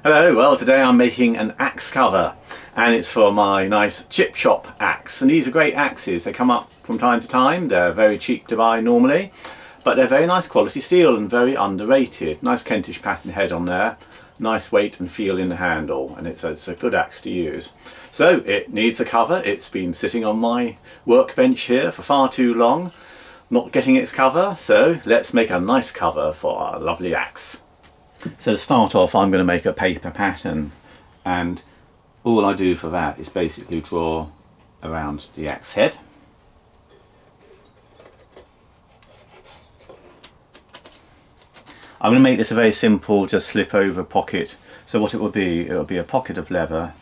Hello, well today I'm making an axe cover and it's for my nice chip shop axe, and these are great axes. They come up from time to time. They're very cheap to buy normally, but they're very nice quality steel and very underrated. Nice Kentish pattern head on there, nice weight and feel in the handle, and it's a good axe to use. So it needs a cover. It's been sitting on my workbench here for far too long, not getting its cover, so let's make a nice cover for our lovely axe. So to start off, I'm going to make a paper pattern, and all I do for that is basically draw around the axe head. I'm going to make this a very simple, just slip over pocket. So what it will be a pocket of leather.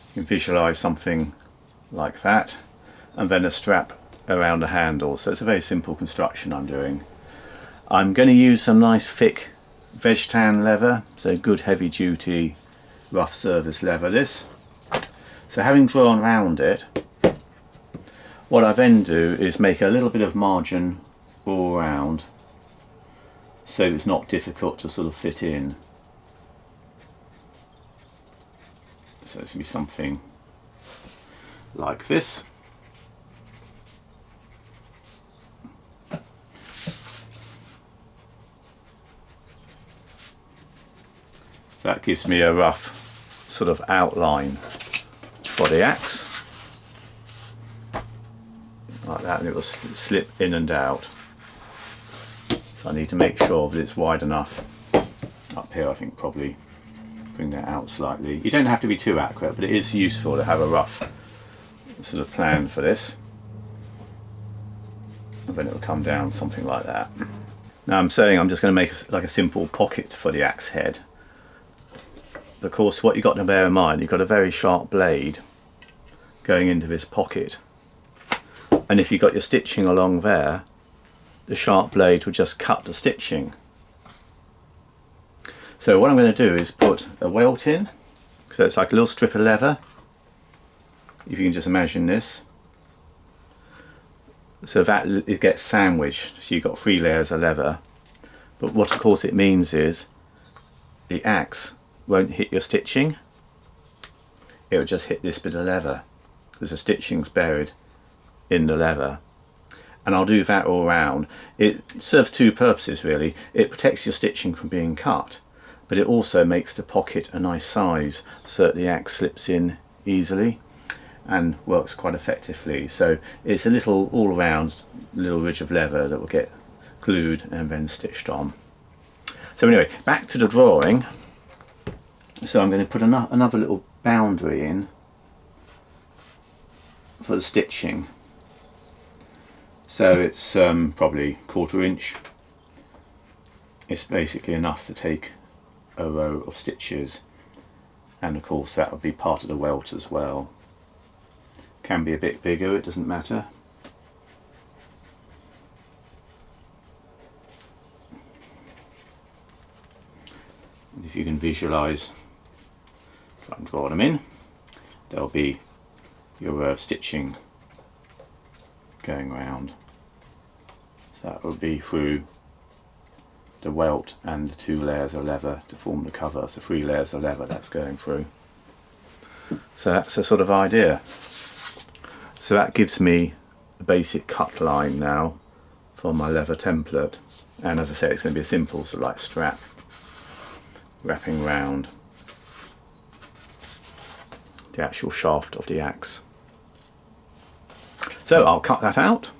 You can visualise something like that, and then a strap around the handle. So it's a very simple construction I'm doing. I'm going to use some nice thick veg tan leather, so good heavy duty rough service leather this. So having drawn around it, what I then do is make a little bit of margin all around so it's not difficult to sort of fit in. So it's going to be something like this. So that gives me a rough sort of outline for the axe, like that, and it will slip in and out. So I need to make sure that it's wide enough. Up here I think probably bring that out slightly. You don't have to be too accurate, but it is useful to have a rough sort of plan for this, and then it will come down something like that. Now I'm saying I'm just going to make like a simple pocket for the axe head. Of course, what you've got to bear in mind, you've got a very sharp blade going into this pocket, and if you've got your stitching along there, the sharp blade will just cut the stitching. So what I'm going to do is put a welt in, so it's like a little strip of leather, if you can just imagine this, so that it gets sandwiched, so you've got 3 layers of leather. But what of course it means is the axe won't hit your stitching, it will just hit this bit of leather because the stitching's buried in the leather. And I'll do that all around. It serves 2 purposes really. It protects your stitching from being cut, but it also makes the pocket a nice size so that the axe slips in easily and works quite effectively. So it's a little all-round little ridge of leather that will get glued and then stitched on. So anyway, back to the drawing. So I'm going to put another little boundary in for the stitching. So it's probably 1/4 inch. It's basically enough to take a row of stitches, and of course that would be part of the welt as well. Can be a bit bigger, it doesn't matter. And if you can visualise, try and draw them in, there'll be your row of stitching going around. So that will be through the welt and the 2 layers of leather to form the cover. So 3 layers of leather that's going through. So that's a sort of idea. So that gives me a basic cut line now for my leather template. And as I say, it's going to be a simple sort of like strap wrapping round the actual shaft of the axe. So I'll cut that out.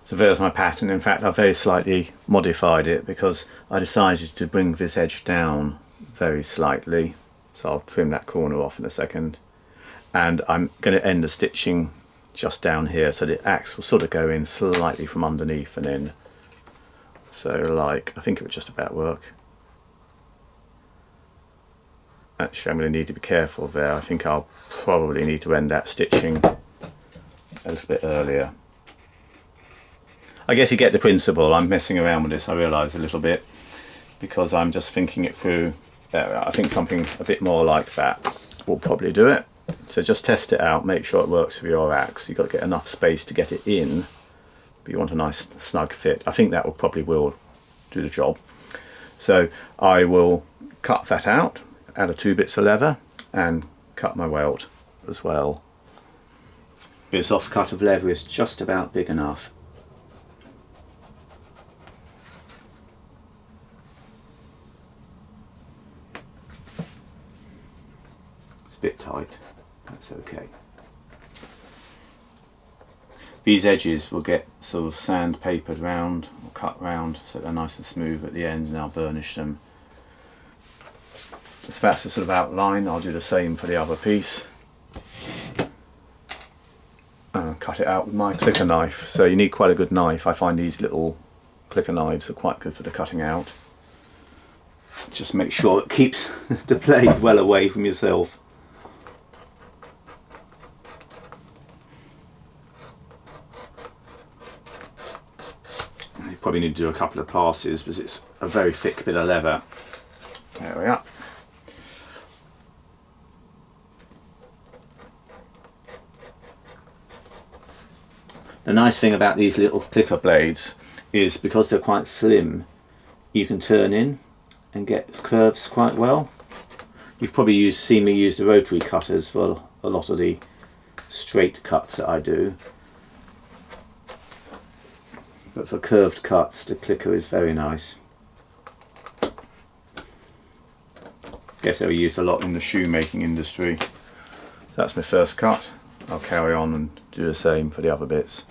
So there's my pattern. In fact, I've very slightly modified it because I decided to bring this edge down very slightly. So I'll trim that corner off in a second. And I'm going to end the stitching just down here, so the axe will sort of go in slightly from underneath and in. So like, I think it would just about work. Actually, I'm going to need to be careful there. I think I'll probably need to end that stitching a little bit earlier. I guess you get the principle. I'm messing around with this, I realise, a little bit, because I'm just thinking it through. I think something a bit more like that will probably do it. So just test it out, make sure it works for your axe. You've got to get enough space to get it in, but you want a nice snug fit. I think that will probably do the job. So I will cut that out, add 2 bits of leather and cut my welt as well. This off cut of leather is just about big enough. It's a bit tight, that's okay. These edges will get sort of sandpapered round or cut round so they're nice and smooth at the end, and I'll burnish them. So that's the sort of outline. I'll do the same for the other piece. And cut it out with my clicker knife. So you need quite a good knife. I find these little clicker knives are quite good for the cutting out. Just make sure it keeps the blade well away from yourself. You probably need to do a couple of passes because it's a very thick bit of leather. There we are. The nice thing about these little clicker blades is because they're quite slim, you can turn in and get curves quite well. You've probably seen me use the rotary cutters for a lot of the straight cuts that I do. But for curved cuts, the clicker is very nice. Guess they were used a lot in the shoemaking industry. That's my first cut. I'll carry on and do the same for the other bits.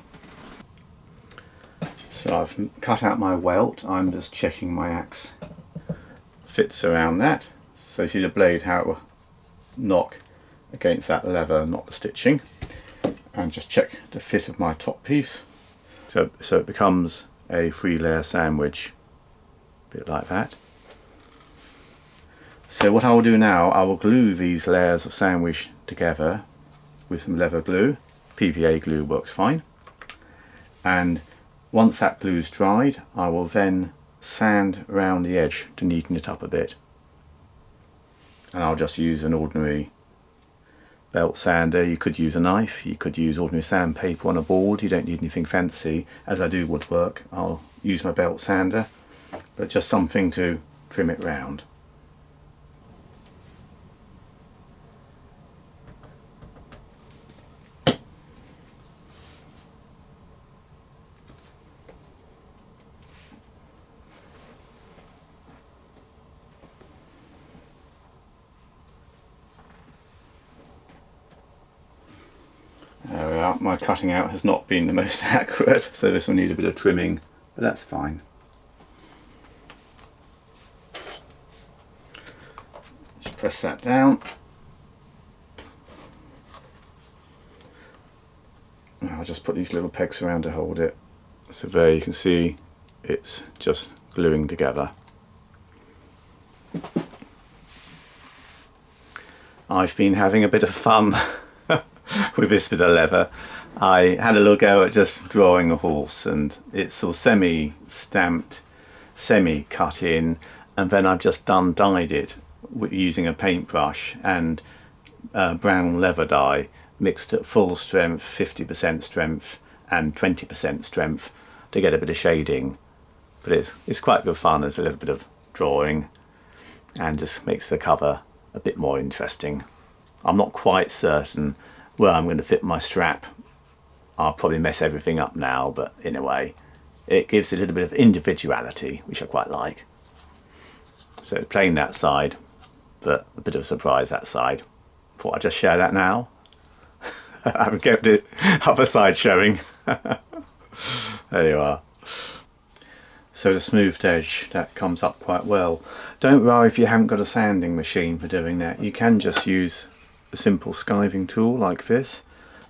So I've cut out my welt. I'm just checking my axe fits around that. So you see the blade, how it will knock against that leather, not the stitching. And just check the fit of my top piece. So it becomes a 3-layer sandwich, a bit like that. So what I will do now, I will glue these layers of sandwich together with some leather glue. PVA glue works fine. And once that glue's dried, I will then sand around the edge to neaten it up a bit. And I'll just use an ordinary belt sander. You could use a knife, you could use ordinary sandpaper on a board. You don't need anything fancy. As I do woodwork, I'll use my belt sander, but just something to trim it round. There we are. My cutting out has not been the most accurate, so this will need a bit of trimming, but that's fine. Just press that down. And I'll just put these little pegs around to hold it. So there you can see it's just gluing together. I've been having a bit of fun with this bit of leather. I had a little go at just drawing a horse, and it's sort of semi-stamped, semi-cut in, and then I've just dyed it using a paintbrush and brown leather dye mixed at full strength, 50% strength and 20% strength to get a bit of shading. But it's quite good fun. There's a little bit of drawing and just makes the cover a bit more interesting. I'm not quite certain where I'm going to fit my strap. I'll probably mess everything up now, but in a way it gives it a little bit of individuality, which I quite like. So plain that side, but a bit of a surprise that side. Thought I'd just share that now. I haven't kept it other side showing. There you are. So the smoothed edge, that comes up quite well. Don't worry if you haven't got a sanding machine for doing that. You can just use a simple skiving tool like this,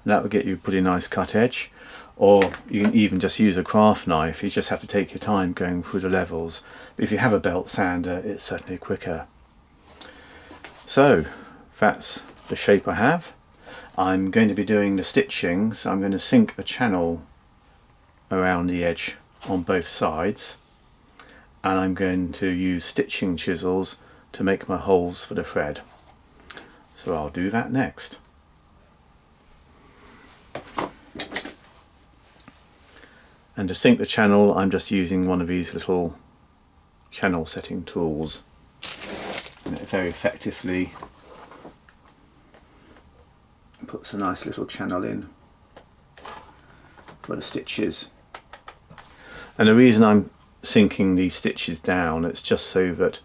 and that will get you a pretty nice cut edge. Or you can even just use a craft knife. You just have to take your time going through the levels. But if you have a belt sander, it's certainly quicker. So that's the shape I have. I'm going to be doing the stitching, so I'm going to sink a channel around the edge on both sides, and I'm going to use stitching chisels to make my holes for the thread. So I'll do that next. And to sink the channel, I'm just using one of these little channel setting tools. And it very effectively puts a nice little channel in for the stitches. And the reason I'm sinking these stitches down, it's just so that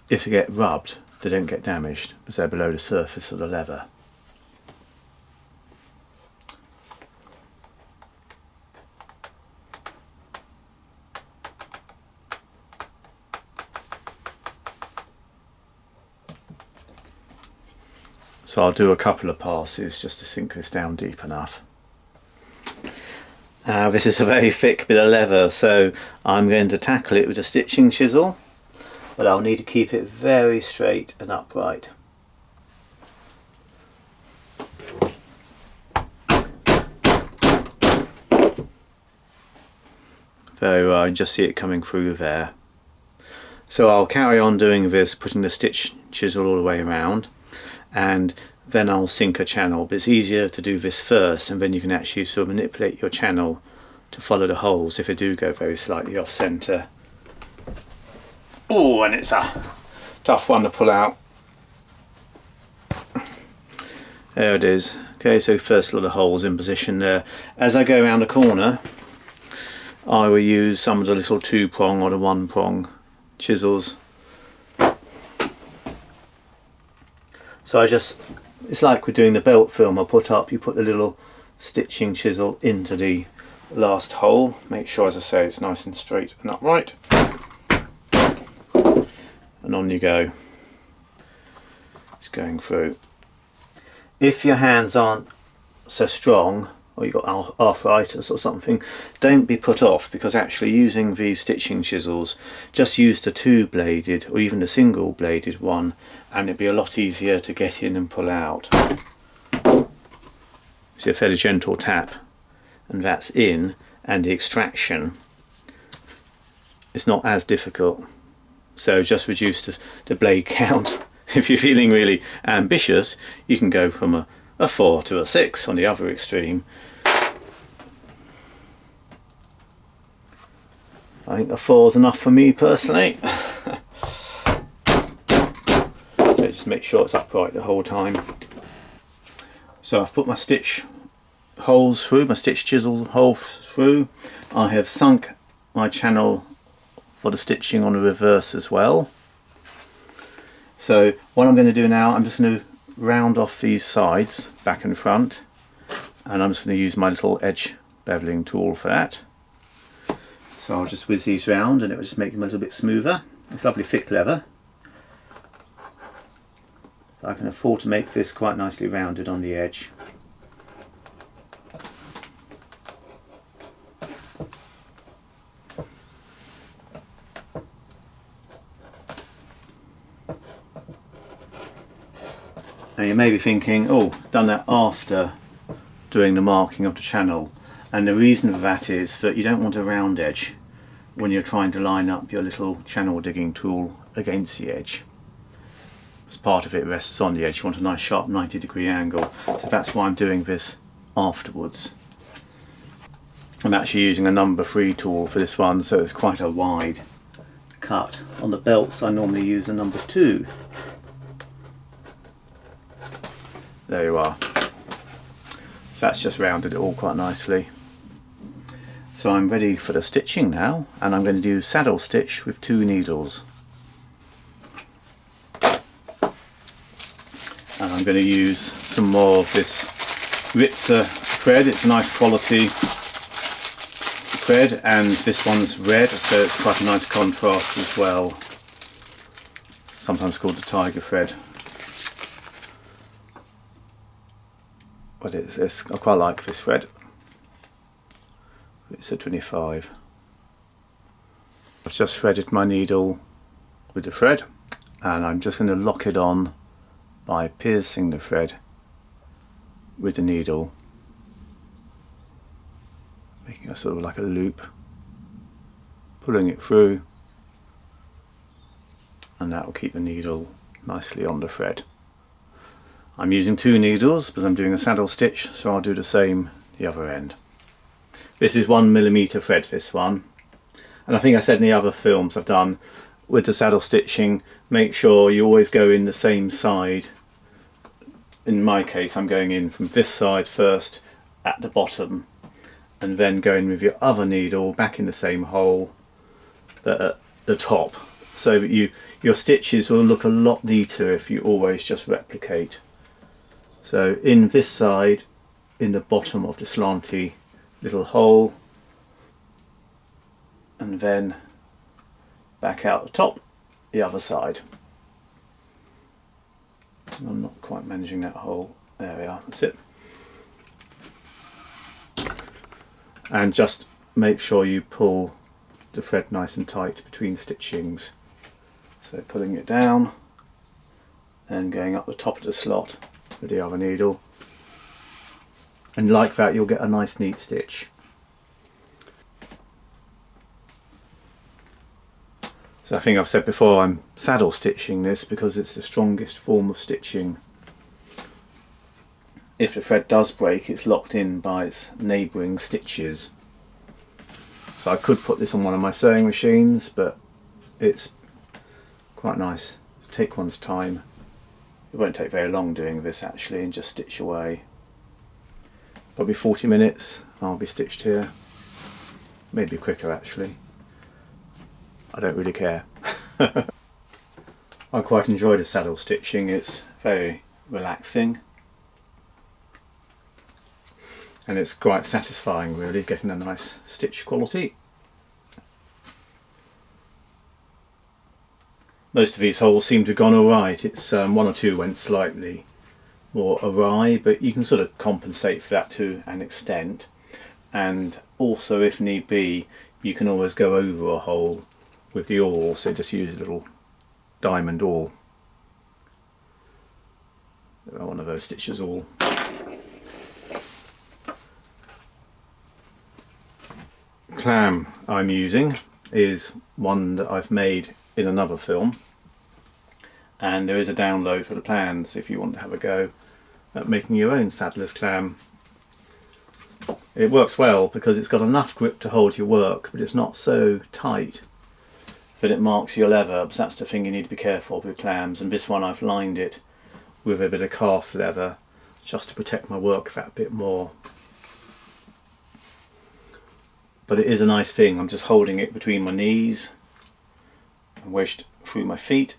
if they get rubbed, they don't get damaged because they're below the surface of the leather. So I'll do a couple of passes just to sink this down deep enough. Now this is a very thick bit of leather, so I'm going to tackle it with a stitching chisel, but I'll need to keep it very straight and upright. Very well, I can just see it coming through there. So I'll carry on doing this, putting the stitch chisel all the way around, and then I'll sink a channel. But it's easier to do this first, and then you can actually sort of manipulate your channel to follow the holes if they do go very slightly off centre. Oh, and it's a tough one to pull out. There it is. Okay, so first lot of holes in position there. As I go around the corner, I will use some of the little 2-prong or the 1-prong chisels. So it's like we're doing the belt film. you put the little stitching chisel into the last hole. Make sure, as I say, it's nice and straight and upright. And on you go. It's going through. If your hands aren't so strong, or you've got arthritis or something, don't be put off, because actually using these stitching chisels, just use the 2-bladed or even the single-bladed one, and it'd be a lot easier to get in and pull out. See, a fairly gentle tap and that's in, and the extraction is not as difficult. So just reduce the blade count. If you're feeling really ambitious, you can go from a 4 to a 6 on the other extreme. I think a 4 is enough for me personally. So just make sure it's upright the whole time. So I've put my stitch holes through, my stitch chisel holes through. I have sunk my channel for the stitching on the reverse as well. So what I'm going to do now, I'm just going to round off these sides, back and front, and I'm just going to use my little edge beveling tool for that. So I'll just whiz these round and it will just make them a little bit smoother. It's lovely thick leather. So I can afford to make this quite nicely rounded on the edge. Now you may be thinking, oh, done that after doing the marking of the channel, and the reason for that is that you don't want a round edge when you're trying to line up your little channel digging tool against the edge. As part of it rests on the edge, you want a nice sharp 90-degree angle, so that's why I'm doing this afterwards. I'm actually using a number 3 tool for this one, so it's quite a wide cut. On the belts I normally use a number 2. There you are. That's just rounded it all quite nicely. So I'm ready for the stitching now, and I'm going to do saddle stitch with 2 needles. And I'm going to use some more of this Ritzer thread. It's a nice quality thread, and this one's red, so it's quite a nice contrast as well. Sometimes called the tiger thread. But I quite like this thread. It's a 25. I've just threaded my needle with the thread, and I'm just going to lock it on by piercing the thread with the needle, making a sort of like a loop, pulling it through, and that will keep the needle nicely on the thread. I'm using 2 needles because I'm doing a saddle stitch, so I'll do the same the other end. This is 1mm thread, this one, and I think I said in the other films I've done, with the saddle stitching, make sure you always go in the same side. In my case, I'm going in from this side first at the bottom, and then going with your other needle back in the same hole but at the top, so that your stitches will look a lot neater if you always just replicate. So in this side, in the bottom of the slanty little hole, and then back out the top, the other side. I'm not quite managing that hole. There we are, that's it. And just make sure you pull the thread nice and tight between stitchings. So pulling it down and going up the top of the slot with the other needle. And like that you'll get a nice neat stitch. So I think I've said before, I'm saddle stitching this because it's the strongest form of stitching. If the thread does break, it's locked in by its neighbouring stitches. So I could put this on one of my sewing machines, but it's quite nice to take one's time. It won't take very long doing this actually, and just stitch away. Probably 40 minutes I'll be stitched here. Maybe quicker actually. I don't really care. I quite enjoy the saddle stitching, it's very relaxing. And it's quite satisfying really, getting a nice stitch quality. Most of these holes seem to have gone alright. It's one or two went slightly more awry, but you can sort of compensate for that to an extent. And also, if need be, you can always go over a hole with the awl, so just use a little diamond awl. One of those stitches awl. Clam I'm using is one that I've made in another film, and there is a download for the plans if you want to have a go at making your own saddler's clam. It works well because it's got enough grip to hold your work, but it's not so tight that it marks your leather, because that's the thing you need to be careful with clams. And this one I've lined it with a bit of calf leather just to protect my work that bit more. But it is a nice thing. I'm just holding it between my knees and wedged through my feet,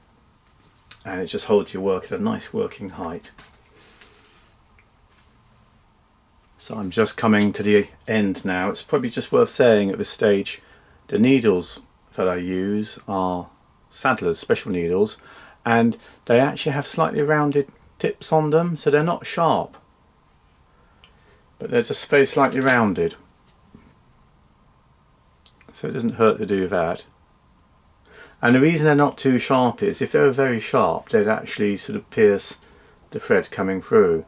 and it just holds your work at a nice working height. So I'm just coming to the end now. It's probably just worth saying at this stage, the needles that I use are Saddler's special needles, and they actually have slightly rounded tips on them, so they're not sharp, but they're just very slightly rounded. So it doesn't hurt to do that. And the reason they're not too sharp is if they were very sharp they'd actually sort of pierce the thread coming through,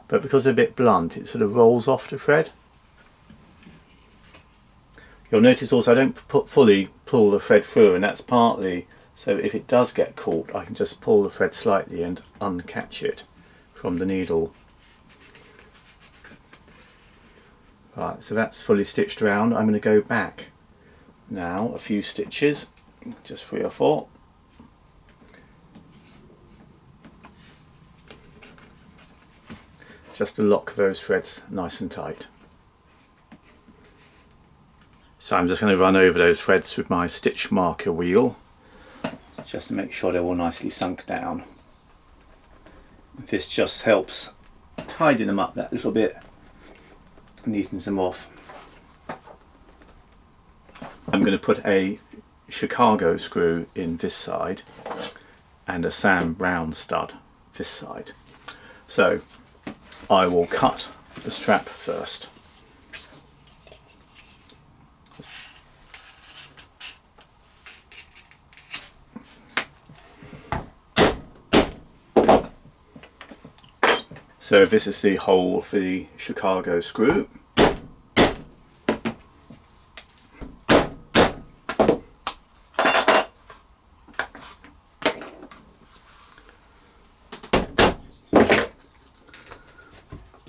but because they're a bit blunt it sort of rolls off the thread. You'll notice also I don't fully pull the thread through, and that's partly so if it does get caught I can just pull the thread slightly and uncatch it from the needle. Right, so that's fully stitched around. I'm going to go back now a few stitches, just 3 or 4. Just to lock those threads nice and tight. So I'm just going to run over those threads with my stitch marker wheel just to make sure they're all nicely sunk down. This just helps tidying them up that little bit, neatens them off. I'm going to put a Chicago screw in this side and a Sam Brown stud this side. So I will cut the strap first. So this is the hole for the Chicago screw.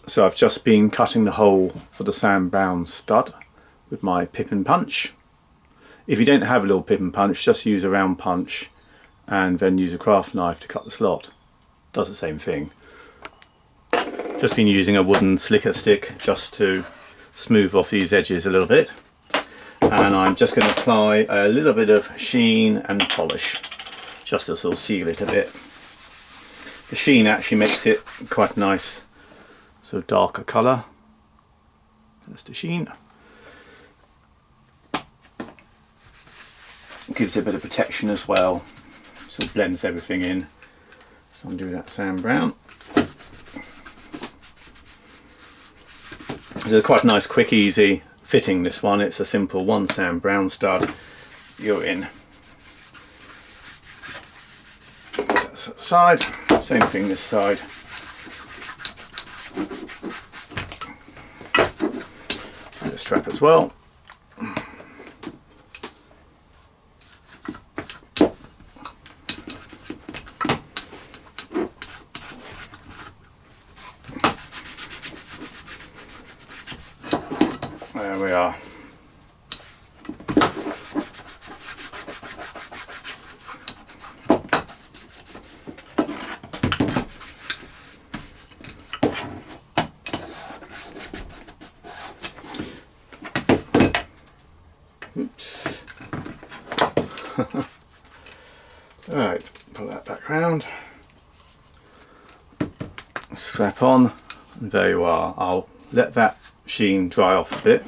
So I've just been cutting the hole for the Sam Brown stud with my pip and punch. If you don't have a little pip and punch, just use a round punch and then use a craft knife to cut the slot. Does the same thing. Just been using a wooden slicker stick just to smooth off these edges a little bit. And I'm just going to apply a little bit of sheen and polish, just to sort of seal it a bit. The sheen actually makes it quite a nice sort of darker colour. That's the sheen. Gives it a bit of protection as well, sort of blends everything in. So I'm doing that sand brown. This is quite a nice, quick, easy fitting, this one. It's a simple one sand brown stud. You're in. That's that side. Same thing this side. And the strap as well. There we are. Oops. Right, pull that back round. Strap on, and there you are. I'll let that sheen dry off a bit,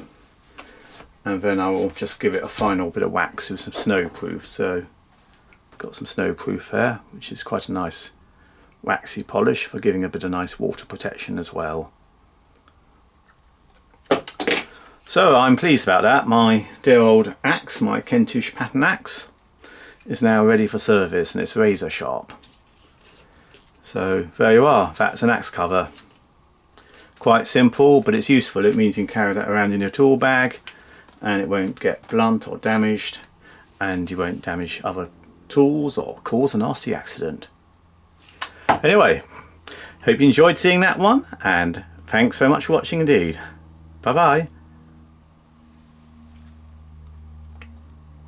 and then I will just give it a final bit of wax with some snowproof. So got some snowproof there, which is quite a nice waxy polish for giving a bit of nice water protection as well. So I'm pleased about that. My dear old axe, my Kentish pattern axe, is now ready for service, and it's razor sharp. So there you are, that's an axe cover. Quite simple, but it's useful. It means you can carry that around in your tool bag and it won't get blunt or damaged, and you won't damage other tools or cause a nasty accident. Anyway, hope you enjoyed seeing that one, and thanks very much for watching indeed. Bye bye.